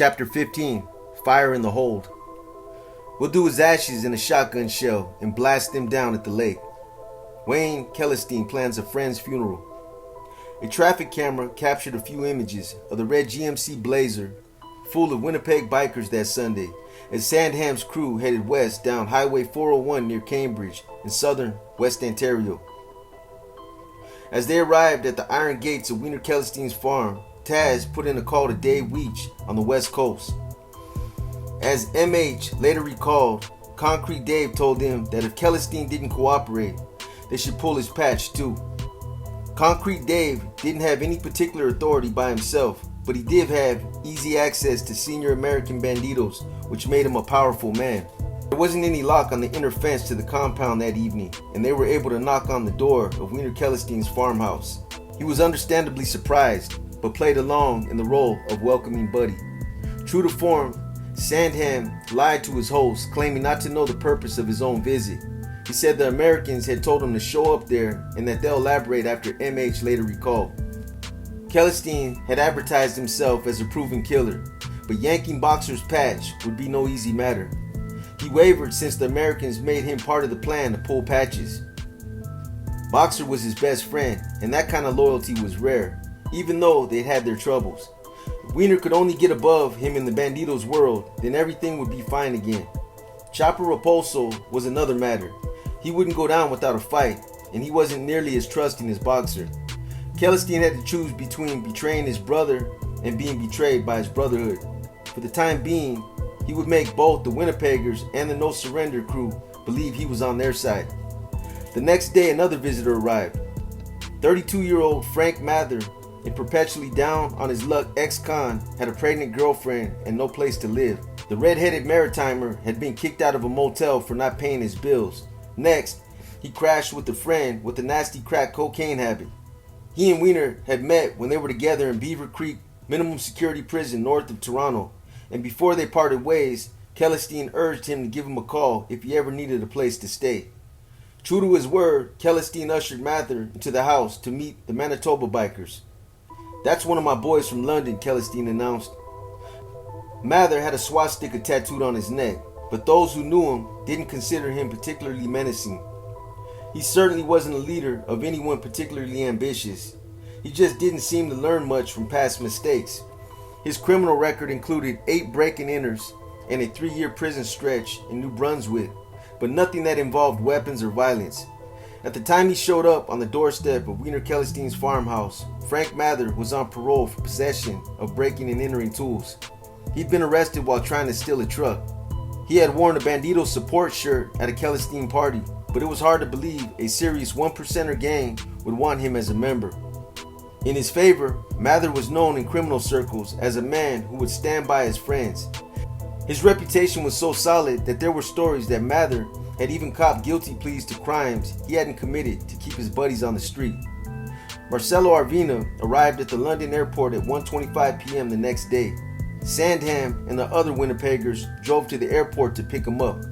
Chapter 15, Fire in the Hold. We'll do his ashes in a shotgun shell and blast them down at the lake. Wayne Kellerstein plans a friend's funeral. A traffic camera captured a few images of the red GMC Blazer full of Winnipeg bikers that Sunday as Sandham's crew headed west down Highway 401 near Cambridge in southern West Ontario. As they arrived at the iron gates of Wiener Kellerstein's farm, Taz put in a call to Dave Weech on the west coast. As MH later recalled, Concrete Dave told him that if Kellerstein didn't cooperate, they should pull his patch too. Concrete Dave didn't have any particular authority by himself, but he did have easy access to senior American bandidos, which made him a powerful man. There wasn't any lock on the inner fence to the compound that evening, and they were able to knock on the door of Wiener Kellerstein's farmhouse. He was understandably surprised, but played along in the role of welcoming buddy. True to form, Sandham lied to his host, claiming not to know the purpose of his own visit. He said the Americans had told him to show up there and that they'll elaborate after MH later recalled. Kellerstein had advertised himself as a proven killer, but yanking Boxer's patch would be no easy matter. He wavered since the Americans made him part of the plan to pull patches. Boxer was his best friend, and that kind of loyalty was rare, even though they'd had their troubles. If Wiener could only get above him in the Bandidos world, then everything would be fine again. Chopper Repulso was another matter. He wouldn't go down without a fight, and he wasn't nearly as trusting as Boxer. Kellerstein had to choose between betraying his brother and being betrayed by his brotherhood. For the time being, he would make both the Winnipeggers and the No Surrender crew believe he was on their side. The next day, another visitor arrived. 32-year-old Frank Mather, a perpetually down on his luck ex-con, had a pregnant girlfriend and no place to live. The red-headed maritimer had been kicked out of a motel for not paying his bills. Next, he crashed with a friend with a nasty crack cocaine habit. He and Wiener had met when they were together in Beaver Creek Minimum Security Prison north of Toronto, and before they parted ways, Kellerstein urged him to give him a call if he ever needed a place to stay. True to his word, Kellerstein ushered Mather into the house to meet the Manitoba bikers. "That's one of my boys from London," Kellerstein announced. Mather had a swastika tattooed on his neck, but those who knew him didn't consider him particularly menacing. He certainly wasn't a leader of anyone particularly ambitious. He just didn't seem to learn much from past mistakes. His criminal record included 8 break-and-enters and a 3-year prison stretch in New Brunswick, but nothing that involved weapons or violence. At the time he showed up on the doorstep of Wiener Kellerstein's farmhouse, Frank Mather was on parole for possession of breaking and entering tools. He'd been arrested while trying to steal a truck. He had worn a Bandidos support shirt at a Kellerstein party, but it was hard to believe a serious 1%er gang would want him as a member. In his favor, Mather was known in criminal circles as a man who would stand by his friends. His reputation was so solid that there were stories that Mather had even copped guilty pleas to crimes he hadn't committed to keep his buddies on the street. Marcelo Arvina arrived at the London airport at 1:25 p.m. the next day. Sandham and the other Winnipeggers drove to the airport to pick him up.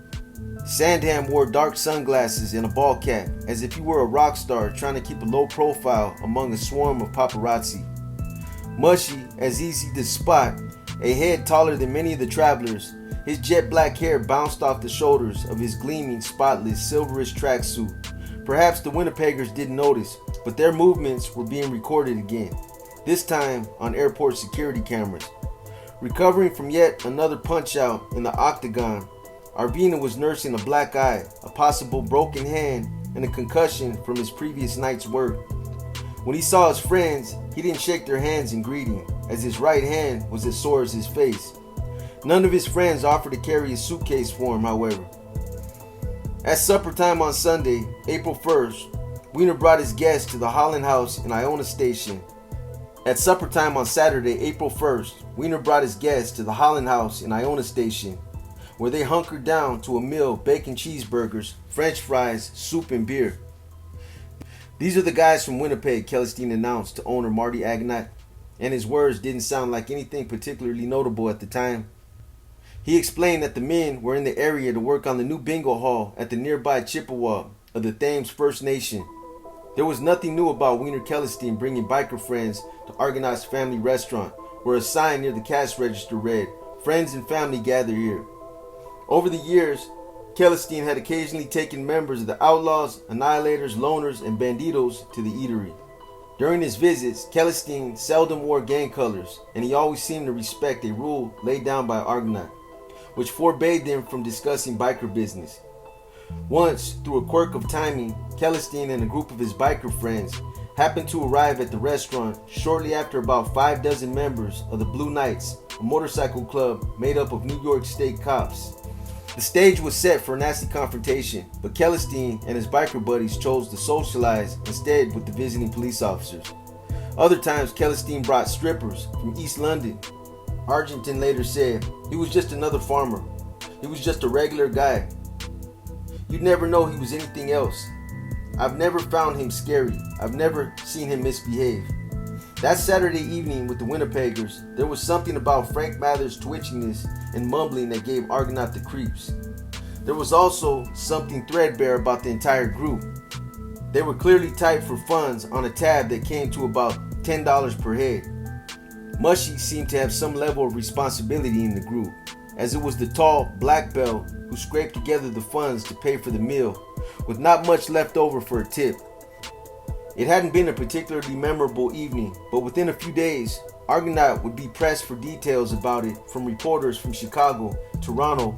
Sandham wore dark sunglasses and a ball cap, as if he were a rock star trying to keep a low profile among a swarm of paparazzi. Mushy, as easy to spot, a head taller than many of the travelers, his jet black hair bounced off the shoulders of his gleaming, spotless, silverish tracksuit. Perhaps the Winnipeggers didn't notice, but their movements were being recorded again, this time on airport security cameras. Recovering from yet another punch-out in the octagon, Arvina was nursing a black eye, a possible broken hand, and a concussion from his previous night's work. When he saw his friends, he didn't shake their hands in greeting, as his right hand was as sore as his face. None of his friends offered to carry his suitcase for him, however. At supper time on Sunday, April 1st, Wiener brought his guests to the Holland House in Iona Station. At supper time on Saturday, April 1st, Wiener brought his guests to the Holland House in Iona Station, where they hunkered down to a meal, bacon cheeseburgers, french fries, soup, and beer. "These are the guys from Winnipeg," Kellerstein announced to owner Marty Agnat, and his words didn't sound like anything particularly notable at the time. He explained that the men were in the area to work on the new bingo hall at the nearby Chippewa of the Thames First Nation. There was nothing new about Wiener Kellerstein bringing biker friends to Argonaut's family restaurant, where a sign near the cash register read, Friends and family gather here. Over the years, Celestine had occasionally taken members of the Outlaws, Annihilators, Loners, and Bandidos to the eatery. During his visits, Celestine seldom wore gang colors, and he always seemed to respect a rule laid down by Argonaut, which forbade them from discussing biker business. Once, through a quirk of timing, Celestine and a group of his biker friends happened to arrive at the restaurant shortly after about 5 dozen members of the Blue Knights, a motorcycle club made up of New York State cops. The stage was set for a nasty confrontation, but Celestine and his biker buddies chose to socialize instead with the visiting police officers. Other times, Celestine brought strippers from East London. Argenton later said, "He was just another farmer. He was just a regular guy. You'd never know he was anything else. I've never found him scary. I've never seen him misbehave." That Saturday evening with the Winnipeggers, there was something about Frank Mather's twitchiness and mumbling that gave Argonaut the creeps. There was also something threadbare about the entire group. They were clearly tight for funds on a tab that came to about $10 per head. Mushy seemed to have some level of responsibility in the group, as it was the tall black belt who scraped together the funds to pay for the meal, with not much left over for a tip. It hadn't been a particularly memorable evening, but within a few days, Argonaut would be pressed for details about it from reporters from Chicago, Toronto,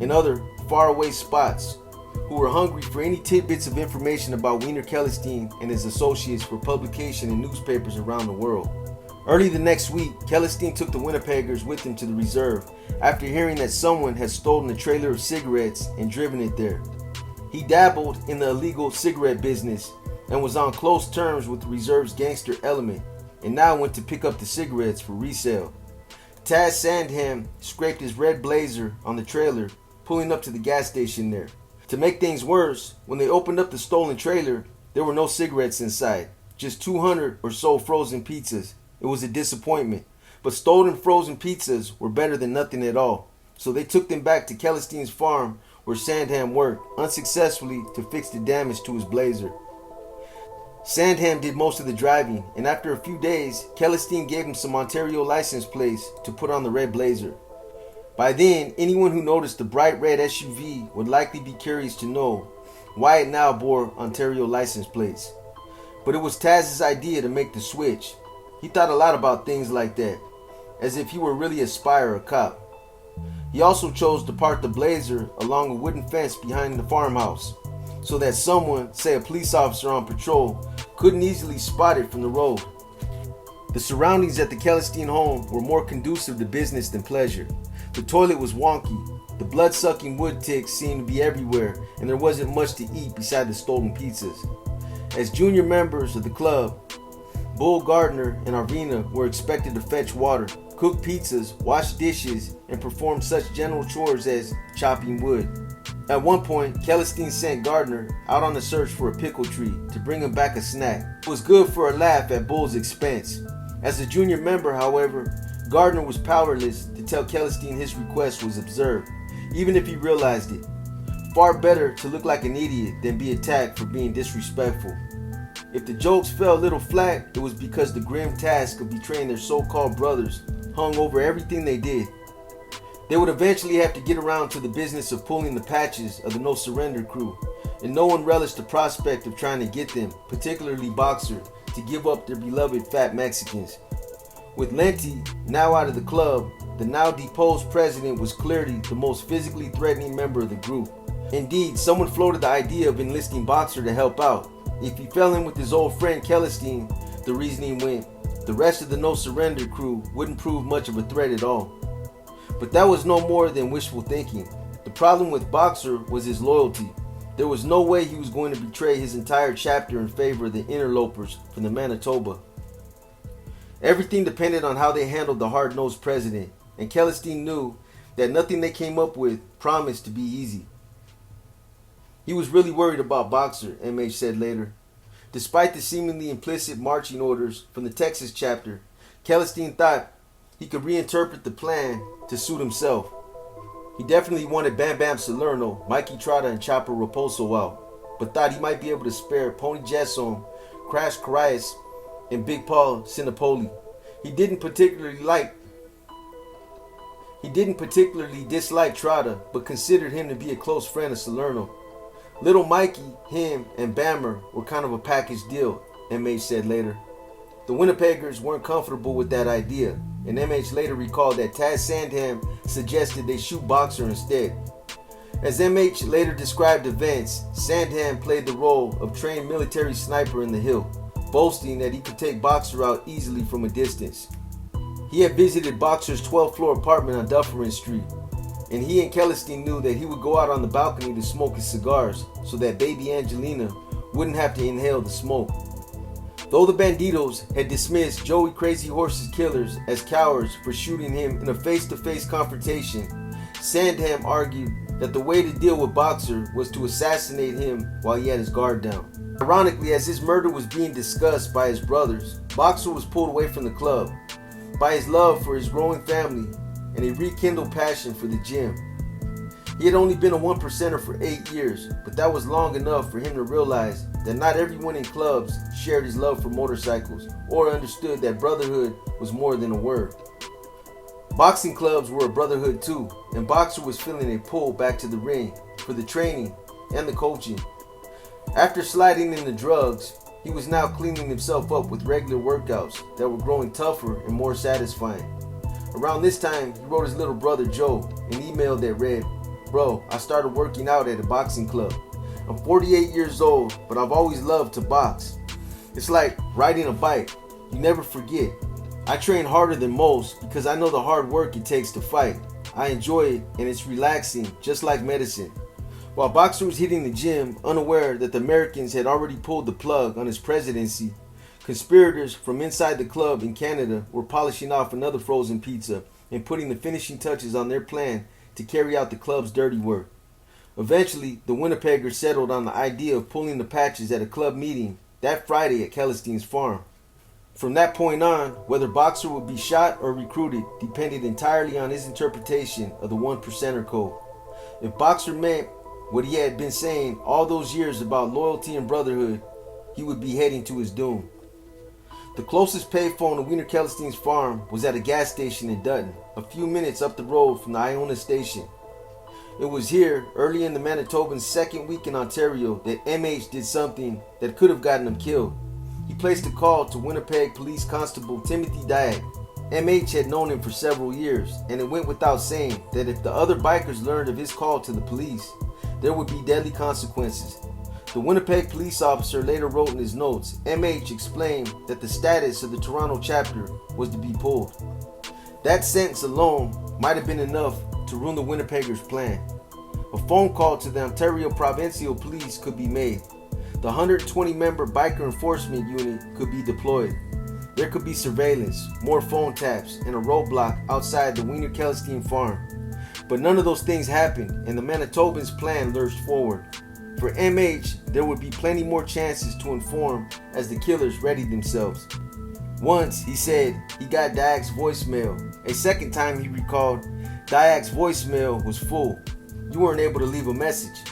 and other faraway spots who were hungry for any tidbits of information about Wiener Celestine and his associates for publication in newspapers around the world. Early the next week, Celestine took the Winnipeggers with him to the reserve after hearing that someone had stolen a trailer of cigarettes and driven it there. He dabbled in the illegal cigarette business and was on close terms with the reserve's gangster element, and now went to pick up the cigarettes for resale. Taz Sandham scraped his red Blazer on the trailer, pulling up to the gas station there. To make things worse, when they opened up the stolen trailer, there were no cigarettes inside, just 200 or so frozen pizzas. It was a disappointment, but stolen frozen pizzas were better than nothing at all, so they took them back to Celestine's farm where Sandham worked, unsuccessfully, to fix the damage to his Blazer. Sandham did most of the driving, and after a few days, Celestine gave him some Ontario license plates to put on the red Blazer. By then, anyone who noticed the bright red SUV would likely be curious to know why it now bore Ontario license plates. But it was Taz's idea to make the switch. He thought a lot about things like that, as if he were really a spy or a cop. He also chose to park the Blazer along a wooden fence behind the farmhouse, so that someone, say a police officer on patrol, couldn't easily spot it from the road. The surroundings at the Celestine home were more conducive to business than pleasure. The toilet was wonky, the blood-sucking wood ticks seemed to be everywhere, and there wasn't much to eat beside the stolen pizzas. As junior members of the club, Bull Gardner and Arvina were expected to fetch water, cook pizzas, wash dishes, and perform such general chores as chopping wood. At one point, Celestine sent Gardner out on a search for a pickle tree to bring him back a snack. It was good for a laugh at Bull's expense. As a junior member, however, Gardner was powerless to tell Celestine his request was absurd, even if he realized it. Far better to look like an idiot than be attacked for being disrespectful. If the jokes fell a little flat, it was because the grim task of betraying their so-called brothers hung over everything they did. They would eventually have to get around to the business of pulling the patches of the No Surrender crew, and no one relished the prospect of trying to get them, particularly Boxer, to give up their beloved fat Mexicans. With Lenti now out of the club, the now deposed president was clearly the most physically threatening member of the group. Indeed, someone floated the idea of enlisting Boxer to help out. If he fell in with his old friend Celestine, the reasoning went, the rest of the No Surrender crew wouldn't prove much of a threat at all. But that was no more than wishful thinking. The problem with Boxer was his loyalty. There was no way he was going to betray his entire chapter in favor of the interlopers from the Manitoba. Everything depended on how they handled the hard-nosed president, and Celestine knew that nothing they came up with promised to be easy. He was really worried about Boxer, MH said later. Despite the seemingly implicit marching orders from the Texas chapter, Celestine thought he could reinterpret the plan to suit himself. He definitely wanted Bam Bam Salerno, Mikey Trotta, and Chopper Raposo out, but thought he might be able to spare Pony Jessom, Crash Carias, and Big Paul Sinopoli. He didn't particularly like He didn't particularly dislike Trotta, but considered him to be a close friend of Salerno. Little Mikey, him, and Bammer were kind of a package deal, MH said later. The Winnipeggers weren't comfortable with that idea, and MH later recalled that Taz Sandham suggested they shoot Boxer instead. As MH later described events, Sandham played the role of trained military sniper in the hill, boasting that he could take Boxer out easily from a distance. He had visited Boxer's 12th floor apartment on Dufferin Street, and he and Kellerstein knew that he would go out on the balcony to smoke his cigars so that baby Angelina wouldn't have to inhale the smoke. Though the Bandidos had dismissed Joey Crazy Horse's killers as cowards for shooting him in a face-to-face confrontation, Sandham argued that the way to deal with Boxer was to assassinate him while he had his guard down. Ironically, as his murder was being discussed by his brothers, Boxer was pulled away from the club by his love for his growing family and a rekindled passion for the gym. He had only been a 1%er for 8 years, but that was long enough for him to realize that not everyone in clubs shared his love for motorcycles or understood that brotherhood was more than a word. Boxing clubs were a brotherhood too, and Boxer was feeling a pull back to the ring for the training and the coaching. After sliding into drugs, he was now cleaning himself up with regular workouts that were growing tougher and more satisfying. Around this time, he wrote his little brother Joe an email that read, "Bro, I started working out at a boxing club. I'm 48 years old, but I've always loved to box. It's like riding a bike. You never forget. I train harder than most because I know the hard work it takes to fight. I enjoy it and it's relaxing, just like medicine." While Boxer was hitting the gym, unaware that the Americans had already pulled the plug on his presidency, conspirators from inside the club in Canada were polishing off another frozen pizza and putting the finishing touches on their plan to carry out the club's dirty work. Eventually, the Winnipeggers settled on the idea of pulling the patches at a club meeting that Friday at Kellerstein's farm. From that point on, whether Boxer would be shot or recruited depended entirely on his interpretation of the 1%er code. If Boxer meant what he had been saying all those years about loyalty and brotherhood, he would be heading to his doom. The closest payphone to Wiener Kellerstein's farm was at a gas station in Dutton, a few minutes up the road from the Iona station. It was here, early in the Manitoban's second week in Ontario, that MH did something that could have gotten him killed. He placed a call to Winnipeg Police Constable Timothy Diak. MH had known him for several years, and it went without saying that if the other bikers learned of his call to the police, there would be deadly consequences. The Winnipeg police officer later wrote in his notes, MH explained that the status of the Toronto chapter was to be pulled. That sentence alone might have been enough to ruin the Winnipeggers' plan. A phone call to the Ontario Provincial Police could be made. The 120-member biker enforcement unit could be deployed. There could be surveillance, more phone taps, and a roadblock outside the Wiener Kellerstein farm. But none of those things happened, and the Manitobans' plan lurched forward. For MH, there would be plenty more chances to inform as the killers readied themselves. Once, he said, he got Diak's voicemail. A second time, he recalled, Diak's voicemail was full. You weren't able to leave a message.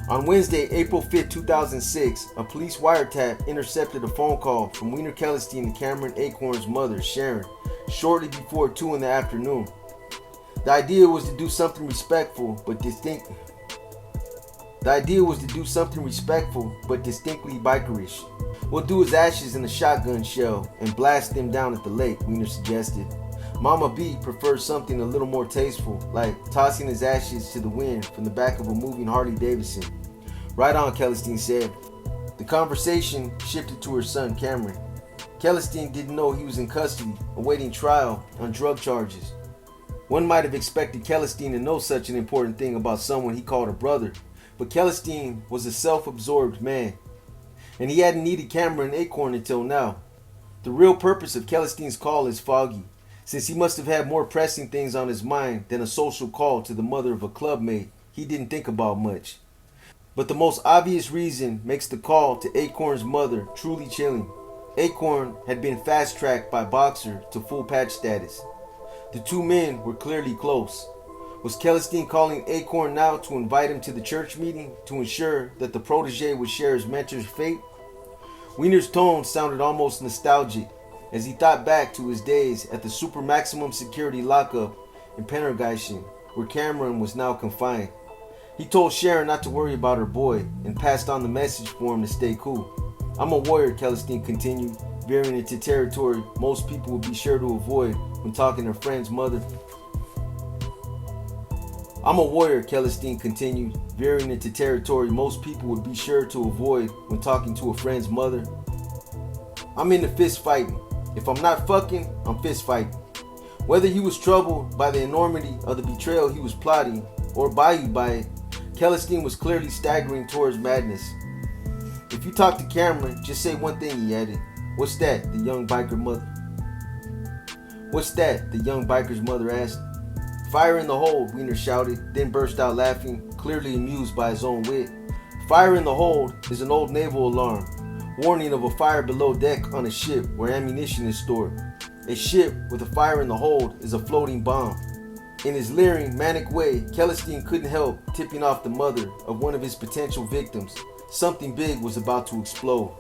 On Wednesday, April 5, 2006, a police wiretap intercepted a phone call from Wiener Kellerstein to Cameron Acorn's mother, Sharon, shortly before 2 in the afternoon. The idea was to do something respectful but distinctly bikerish. We'll do his ashes in a shotgun shell and blast them down at the lake, Wiener suggested. Mama B prefers something a little more tasteful, like tossing his ashes to the wind from the back of a moving Harley Davidson. Right on, Kellerstein said. The conversation shifted to her son, Cameron. Kellerstein didn't know he was in custody, awaiting trial on drug charges. One might have expected Kellerstein to know such an important thing about someone he called a brother, but Kellerstein was a self-absorbed man, and he hadn't needed Cameron Acorn until now. The real purpose of Kellerstein's call is foggy, since he must have had more pressing things on his mind than a social call to the mother of a clubmate he didn't think about much. But the most obvious reason makes the call to Acorn's mother truly chilling. Acorn had been fast-tracked by Boxer to full patch status. The two men were clearly close. Was Kellerstein calling Acorn now to invite him to the church meeting to ensure that the protege would share his mentor's fate? Wiener's tone sounded almost nostalgic as he thought back to his days at the super maximum security lockup in Pendergeyschen, where Cameron was now confined. He told Sharon not to worry about her boy and passed on the message for him to stay cool. I'm a warrior, Celestine continued, veering into territory most people would be sure to avoid when talking to a friend's mother. I'm a warrior, Celestine continued, veering into territory most people would be sure to avoid when talking to a friend's mother. I'm into fist fighting. If I'm not fucking, I'm fist fighting. Whether he was troubled by the enormity of the betrayal he was plotting or bayou by it, Celestine was clearly staggering towards madness. If you talk to Cameron, just say one thing, he added. What's that? The young biker mother. What's that? The young biker's mother asked. Fire in the hold, Wiener shouted, then burst out laughing, clearly amused by his own wit. Fire in the hold is an old naval alarm, warning of a fire below deck on a ship where ammunition is stored. A ship with a fire in the hold is a floating bomb. In his leering, manic way, Celestine couldn't help tipping off the mother of one of his potential victims. Something big was about to explode.